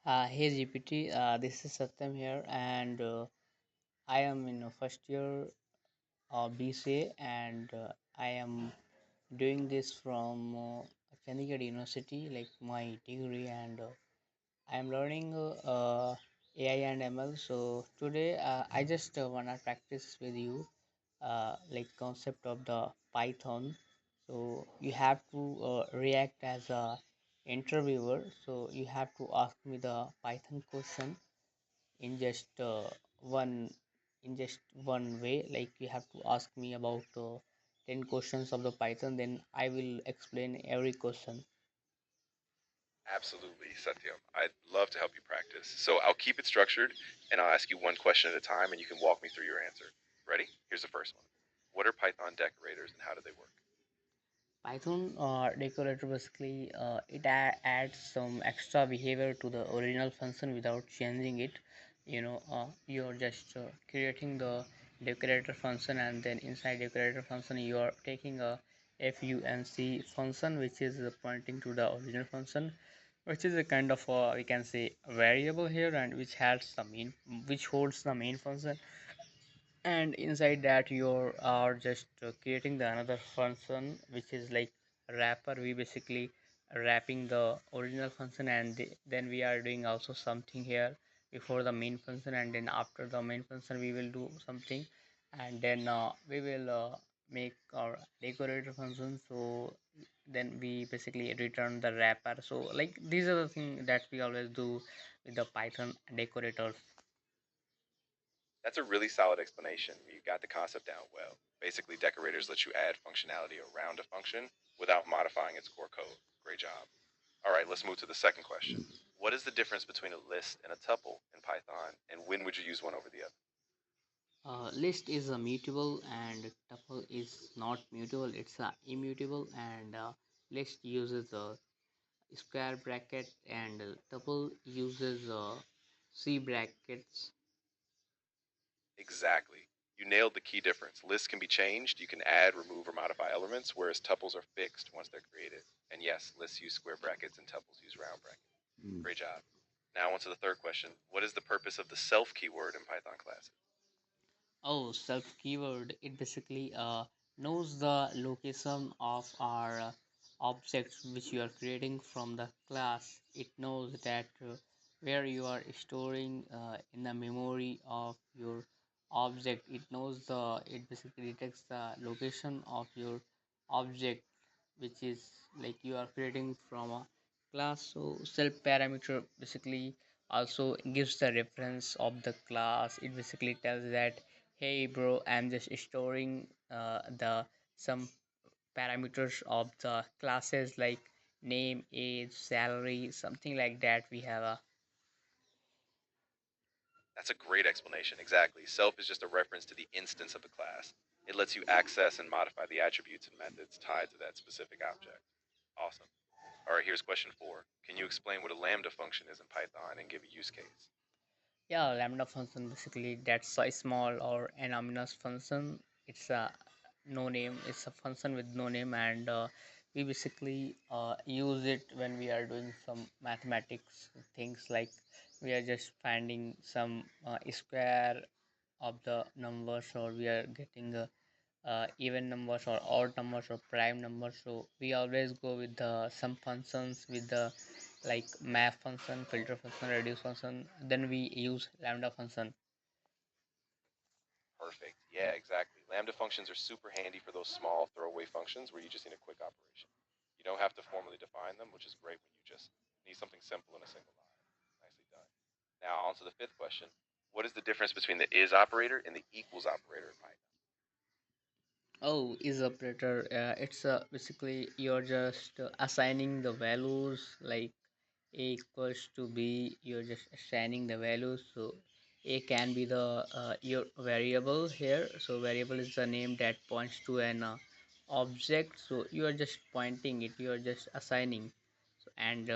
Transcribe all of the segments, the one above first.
Hey GPT, this is Satyam here, and I am in first year of BCA, and I am doing this from Chandigarh University, like my degree, and I am learning AI and ML. So today, I just wanna practice with you, like concept of the Python. So you have to react as a interviewer. So you have to ask me the Python question in just one one way, like you have to ask me about 10 questions of the Python, then I will explain every question. Absolutely, Satyam. I'd love to help you practice. So I'll keep it structured and I'll ask you one question at a time and you can walk me through your answer. Ready? Here's the first one. What are Python decorators and how do they work? Python decorator basically adds some extra behavior to the original function without changing it. You're just creating the decorator function, and then inside decorator function you are taking a func function which is pointing to the original function, which is a kind of we can say variable here, and which has the main, which holds the main function, and inside that you are just creating the another function which is like wrapper. We basically wrapping the original function, and then we are doing also something here before the main function, and then after the main function we will do something, and then we will make our decorator function. So then we basically return the wrapper. So like these are the things that we always do with the Python decorators. That's a really solid explanation. You got the concept down well. Basically, decorators let you add functionality around a function without modifying its core code. Great job. All right, let's move to the second question. What is the difference between a list and a tuple in Python, and when would you use one over the other? List is a mutable and tuple is not mutable, it's a immutable, and list uses a square bracket, and tuple uses c brackets. Exactly. You nailed the key difference. Lists can be changed. You can add, remove, or modify elements, whereas tuples are fixed once they're created. And yes, lists use square brackets and tuples use round brackets. Great job. Now on to the third question. What is the purpose of the self keyword in Python classes? Oh, self keyword, it basically knows the location of our objects which you are creating from the class. It knows that where you are storing in the memory of your object. It knows the, it basically detects the location of your object, which is like you are creating from a class. So self parameter basically also gives the reference of the class. It basically tells that, hey bro, I'm just storing the some parameters of the classes like name, age, salary, something like that. We have a That's a great explanation. Exactly. Self is just a reference to the instance of the class. It lets you access and modify the attributes and methods tied to that specific object. Awesome. All right, here's question four. Can you explain what a lambda function is in Python and give a use case? yeah, lambda function basically that's a small or anonymous function. It's a no name, it's a function with no name, and we basically use it when we are doing some mathematics things, like we are just finding some square of the numbers, or we are getting even numbers or odd numbers or prime numbers. So we always go with the some functions with the like map function, filter function, reduce function, then we use lambda function. Perfect. Yeah, exactly. Lambda functions are super handy for those small throwaway functions where you just need a quick operation. You don't have to formally define them, which is great when you just need something simple in a single line. Nicely done. Now, on to the fifth question. What is the difference between the is operator and the equals operator in Python? Oh, is operator, it's basically you're just assigning the values, like a equals to b, you're just assigning the values. So a can be the your variable here. So variable is the name that points to an object, so you are just pointing it, you are just assigning. So, and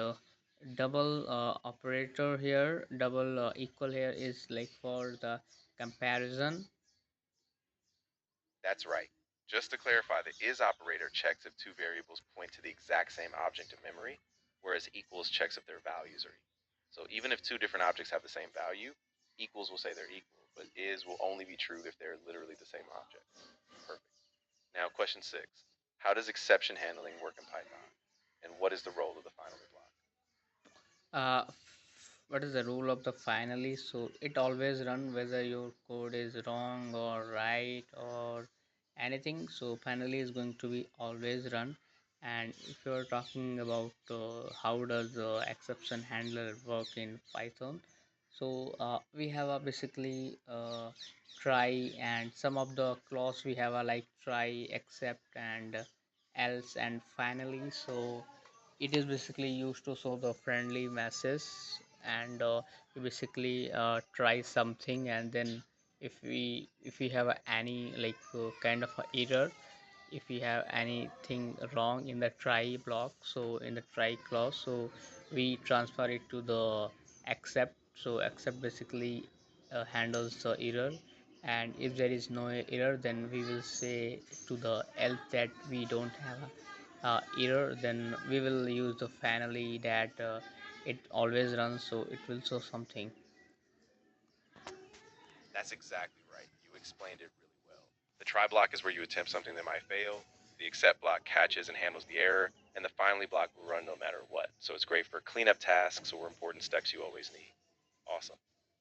double operator here, double equal here is like for the comparison. That's right. Just to clarify, the is operator checks if two variables point to the exact same object in memory, whereas equals checks if their values are equal. So even if two different objects have the same value, equals will say they're equal, but is will only be true if they're literally the same object. Perfect. Now, question 6. How does exception handling work in Python? And what is the role of the finally block? What is the rule of the finally? So it always run whether your code is wrong or right or anything. So finally is going to be always run. And if you're talking about how does the exception handler work in Python, so we have a basically try, and some of the clause we have a like try, except, and else, and finally. So it is basically used to show the friendly message, and we basically try something, and then if we have any like kind of a error, if we have anything wrong in the try block, so in the try clause, so we transfer it to the accept. So accept basically handles the error, and if there is no error, then we will say to the else that we don't have a error, then we will use the finally that it always runs, so it will show something. That's exactly right. You explained it really well. The try block is where you attempt something that might fail. The accept block catches and handles the error, and the finally block will run no matter what. So it's great for cleanup tasks or important steps you always need. Awesome.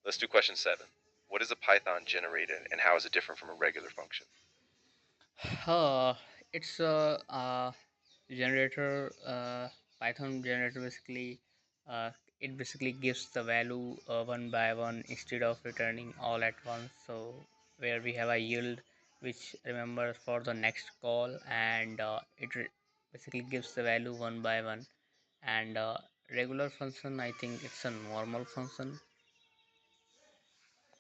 Let's do question 7. What is a Python generator and how is it different from a regular function? uh, it's a generator, Python generator basically. uh, it basically gives the value one by one instead of returning all at once. So where we have a yield which remembers for the next call, and basically gives the value one by one. And regular function, I think it's a normal function.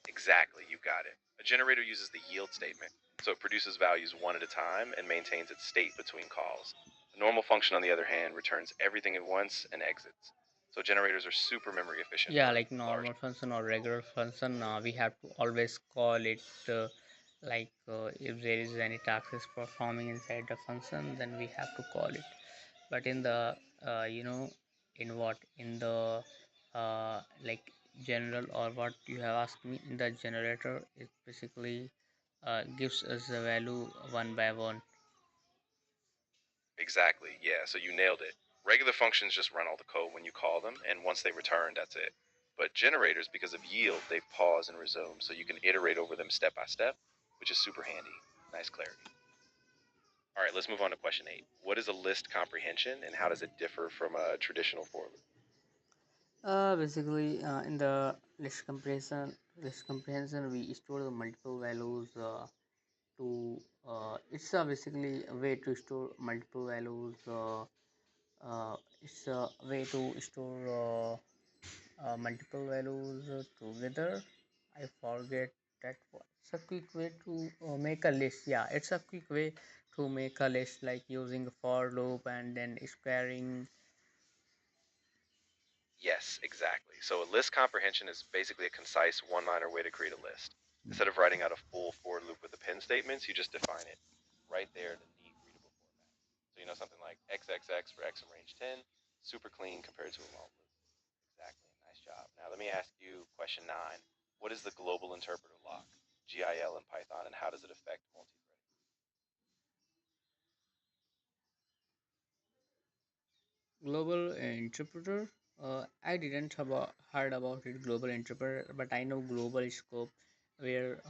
Exactly, you got it. A generator uses the yield statement, so it produces values one at a time and maintains its state between calls. A normal function, on the other hand, returns everything at once and exits. So generators are super memory efficient Yeah, for like large. normal function or regular function, we have to always call it like if there is any task is performing inside the function, then we have to call it. But in the in what in the like general, or what you have asked me, in the generator, it basically gives us the value one by one. Exactly, yeah, so you nailed it. Regular functions just run all the code when you call them, and once they return, that's it. But generators, because of yield, they pause and resume, so you can iterate over them step by step, which is super handy. Nice clarity. All right, let's move on to question 8. What is a list comprehension, and how does it differ from a traditional for loop? Basically, in the list comprehension, we store the multiple values to. It's basically a way to store multiple values. It's a way to store multiple values together. I forget that one. It's a quick way to make a list. Yeah, it's a quick way to make a list, like using a for loop and then squaring. Yes, exactly. So a list comprehension is basically a concise one-liner way to create a list. Instead of writing out a full for loop with append statements, you just define it right there in a neat, readable format. So something like XXX for X in range 10, super clean compared to a long loop. Exactly. Nice job. Now let me ask you question 9. What is the global interpreter lock, GIL in Python, and how does it affect multi-threading? Global interpreter. I didn't have heard about it, global interpreter, but I know global scope, where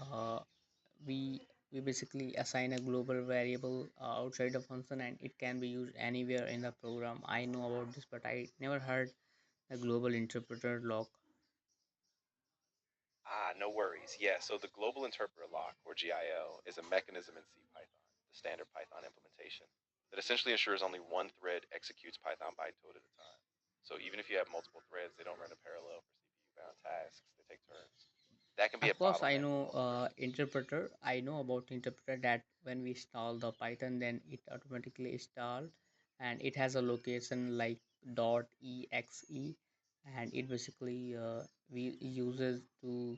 we we basically assign a global variable outside the function, and it can be used anywhere in the program. I know about this, but I never heard the global interpreter lock. Ah, no worries. Yeah, so the Global Interpreter Lock, or GIL, is a mechanism in CPython, the standard Python implementation, that essentially ensures only one thread executes Python bytecode at a time. So even if you have multiple threads, they don't run in parallel for CPU-bound tasks. They take turns. That can be a Of course, I bottleneck for know multi-threading. interpreter. I know about interpreter, that when we install the Python, then it automatically install, and it has a location like .exe, and it basically we uses to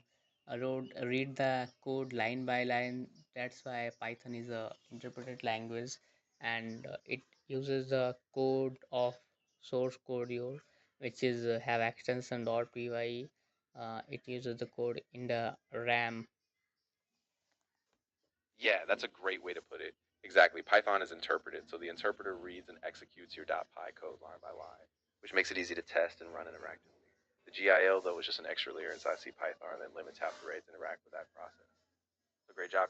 read the code line by line. That's why Python is a interpreted language, and it uses the code of source code here, which is have extension .py. It uses the code in the RAM. Yeah, that's a great way to put it. Exactly. Python is interpreted, so the interpreter reads and executes your .py code line by line, which makes it easy to test and run interactively. The GIL, though, is just an extra layer inside CPython that limits how threads interact with that process. So great job.